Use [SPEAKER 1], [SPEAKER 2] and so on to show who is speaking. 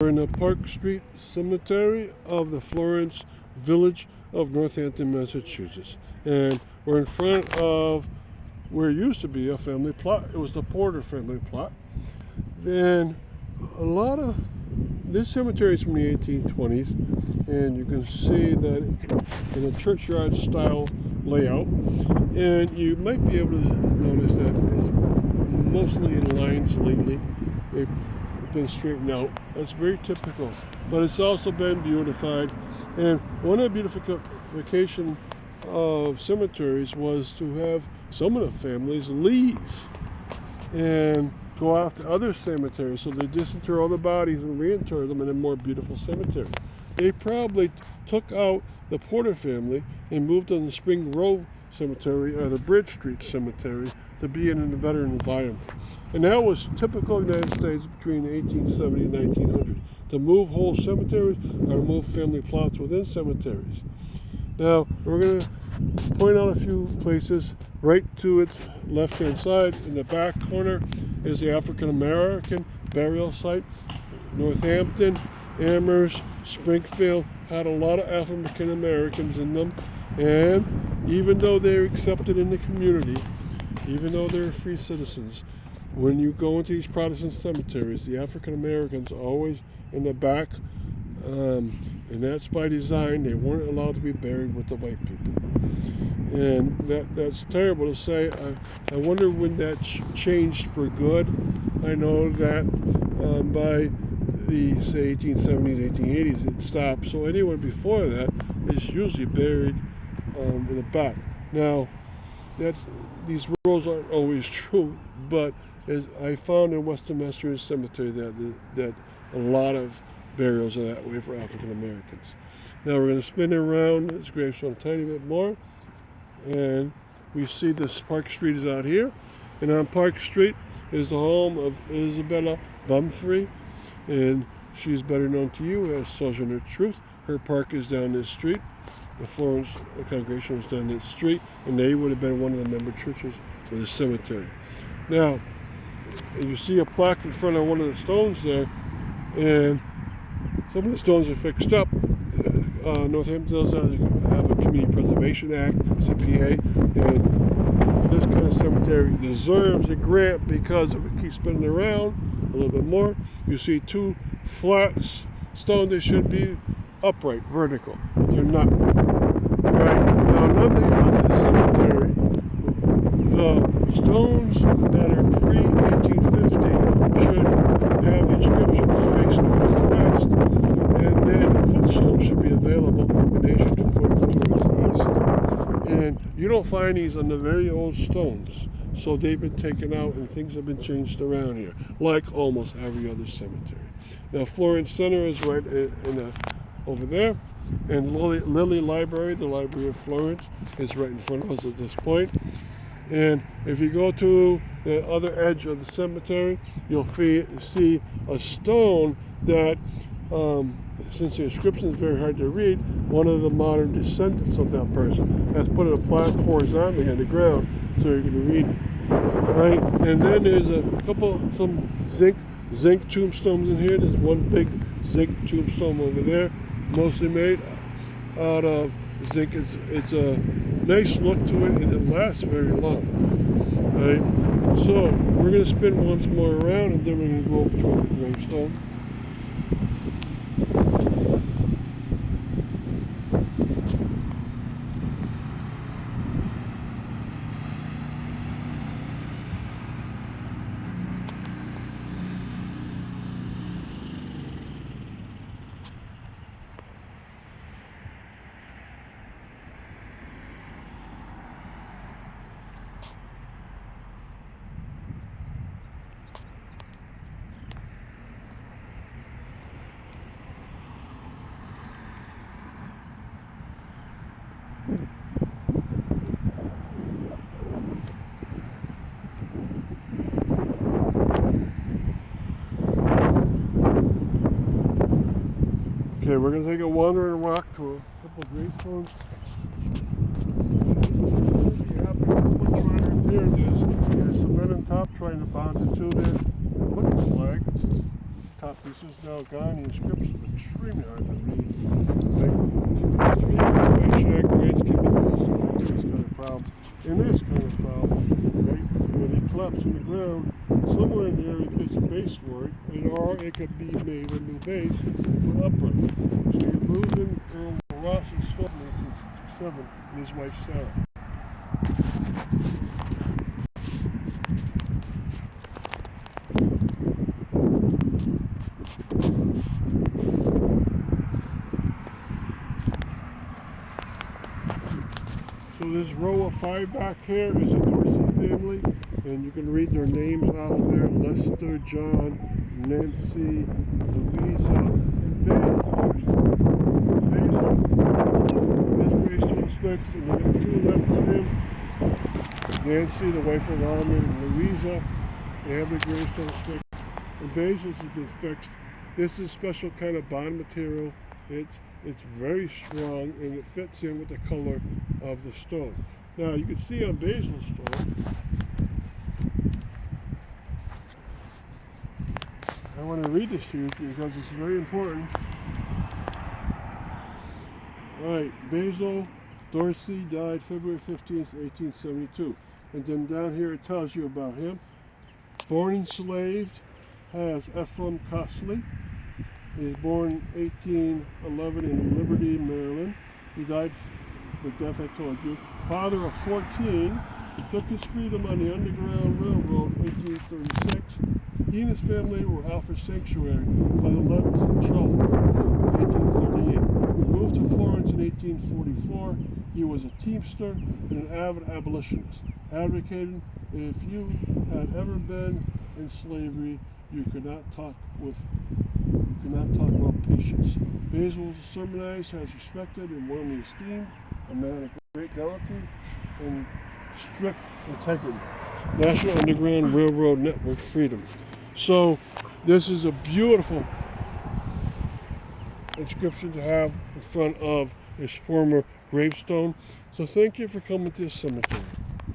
[SPEAKER 1] We're in the Park Street Cemetery of the Florence Village of Northampton, Massachusetts. And we're in front of where it used to be a family plot. It was the Porter family plot. Then this cemetery is from the 1820s, and you can see that it's in a churchyard style layout. And you might be able to notice that it's mostly in lines lately. They've been straightened out. That's very typical, but it's also been beautified. And one of the beautification of cemeteries was to have some of the families leave and go off to other cemeteries, so they disinter all the bodies and reinter them in a more beautiful cemetery. They probably took out the Porter family and moved on the Spring Grove Cemetery or the Bridge Street Cemetery to be in a better environment. And that was typical of the United States between 1870 and 1900, to move whole cemeteries or move family plots within cemeteries. Now, we're going to point out a few places. Right to its left-hand side, in the back corner, is the African American burial site. Northampton, Amherst, Springfield had a lot of African Americans in them, and even though they're accepted in the community, even though they're free citizens, when you go into these Protestant cemeteries, the African Americans are always in the back, and that's by design. They weren't allowed to be buried with the white people. And that's terrible to say. I wonder when that changed for good. I know that by the, say, 1870s, 1880s, it stopped. So anyone before that is usually buried in the back. Now, these rules aren't always true, but as I found in Westminster Cemetery that a lot of burials are that way for African Americans. Now we're going to spin around this gravestone a tiny bit more, and we see this Park Street is out here, and on Park Street is the home of Isabella Bumfrey, and she's better known to you as Sojourner Truth. Her park is down this street. The Florence congregation was down this street, and they would have been one of the member churches for the cemetery. Now, you see a plaque in front of one of the stones there, and some of the stones are fixed up. Northampton does have a Community Preservation Act, CPA, and this kind of cemetery deserves a grant because if it keeps spinning around a little bit more, you see two flat stones. They should be upright, vertical, but they're not. Right? Now, another thing about this cemetery, the stones that are pre-1850 should have inscriptions face towards the west, and then footstones should be available, and they should point towards the east. And you don't find these on the very old stones, so they've been taken out and things have been changed around here, like almost every other cemetery. Now, Florence Center is right over there, and Lilly Library, the Library of Florence, is right in front of us at this point. And if you go to the other edge of the cemetery, you'll see a stone that, since the inscription is very hard to read, one of the modern descendants of that person has put a plaque horizontally on the ground so you can read it. Right? And then there's some zinc tombstones in here. There's one big zinc tombstone over there, mostly made out of zinc. It's a nice look to it, and it lasts very long. Right? So we're going to spin once more around, and then we're going to go over to our gravestone. Okay, we're going to take a wandering walk to a couple of gravestones. You have the wood right there. There's cement on top trying to bond the two there. Looking flag. tough. This is now Ghanaian inscription, extremely hard to read. Like, check, grants can be used to this kind of problem. In this kind of problem, right, when he collapses on the ground, somewhere in there is a base word, or it could be made a new base for upright. So you're losing Earl Ross's stone in 1867 and his wife Sarah. So this row of 5 back here is a Dorsey family, and you can read their names off there: Lester, John, Nancy, Louisa, and Basil. This gravestone sticks, and you got 2 left of him. Nancy, the wife of Alma, and Louisa, they have the gravestone sticks. And Basil's has been fixed. This is a special kind of bond material. It's very strong, and it fits in with the color of the stone. Now you can see on Basil's stone, I want to read this to you because it's very important. Alright, Basil Dorsey died February 15th, 1872. And then down here it tells you about him. Born enslaved, has Ephraim Costley. He was born 1811 in Liberty, Maryland. He died the death I told you. Father of 14, he took his freedom on the Underground Railroad in 1836. He and his family were out for sanctuary by the Levitt Patrol in 1838. He moved to Florence in 1844. He was a teamster and an avid abolitionist, advocating if you had ever been in slavery, you could not talk about patience. Basil was sermonized, has respected and warmly esteemed, a man of great gallantry and strict integrity. National Underground Railroad Network Freedom. So this is a beautiful inscription to have in front of his former gravestone. So thank you for coming to this cemetery.